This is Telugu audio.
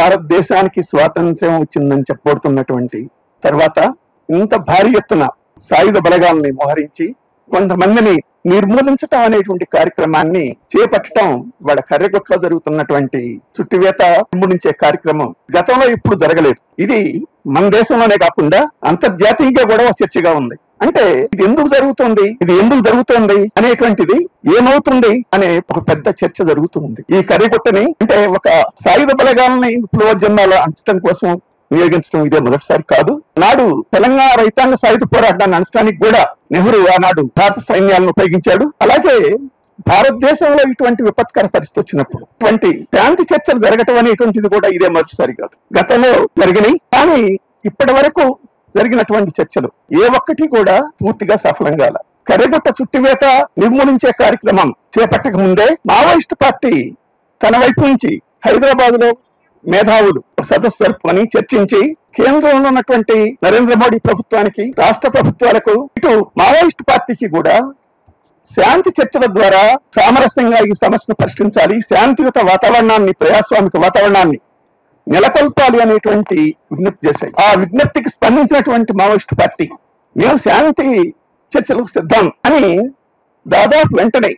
భారతదేశానికి స్వాతంత్ర్యం వచ్చిందని చెప్పబడుతున్నటువంటి తర్వాత ఇంత భారీ ఎత్తున సాయుధ బలగాల్ని మోహరించి కొంతమందిని నిర్మూలించటం అనేటువంటి కార్యక్రమాన్ని చేపట్టడం వాళ్ళ కర్రెగొట్లో జరుగుతున్నటువంటి చుట్టివేత నిర్మూలించే కార్యక్రమం గతంలో ఇప్పుడు జరగలేదు. ఇది మన దేశంలోనే కాకుండా అంతర్జాతీయంగా కూడా చర్చగా ఉంది. అంటే ఇది ఎందుకు జరుగుతుంది అనేటువంటిది ఏమవుతుంది అనే ఒక పెద్ద చర్చ జరుగుతుంది. ఈ కర్రెగొట్టని అంటే ఒక సాయుధ బలగాలని విప్లవోద్యమాలు అంచడం కోసం వినియోగించడం ఇదే మొదటిసారి కాదు. నాడు తెలంగాణ రైతాంగ సాయుధ పోరాటాన్ని అంచడానికి కూడా నెహ్రూ ఆనాడు భారత సైన్యాలను ఉపయోగించాడు. అలాగే భారతదేశంలో ఇటువంటి విపత్కర పరిస్థితి వచ్చినప్పుడు ఇటువంటి శాంతి చర్చలు జరగటం అనేటువంటిది కూడా ఇదే మొదటిసారి కాదు. గతంలో జరిగినాయి, కానీ ఇప్పటి వరకు జరిగినటువంటి చర్చలు ఏ ఒక్కటి కూడా పూర్తిగా సఫలం కాల. కర్రెగొట్ట చుట్టివేత నిర్మూలించే కార్యక్రమం చేపట్టక ముందే మావోయిస్టు పార్టీ తన వైపు నుంచి హైదరాబాద్ లో మేధావులు సదస్సు జరుపుకొని చర్చించి కేంద్రంలో ఉన్నటువంటి నరేంద్ర మోడీ ప్రభుత్వానికి, రాష్ట్ర ప్రభుత్వాలకు, ఇటు మావోయిస్టు పార్టీకి కూడా శాంతి చర్చల ద్వారా సామరస్యంగా ఈ సమస్యను పరిష్కరించాలి, శాంతియుత వాతావరణాన్ని, ప్రజాస్వామిక వాతావరణాన్ని నెలకొల్పాలి అనేటువంటి విజ్ఞప్తి చేశాయి. ఆ విజ్ఞప్తికి స్పందించినటువంటి మావోయిస్టు పార్టీ మేము శాంతి చర్చలకు సిద్ధం అని దాదాపు వెంటనే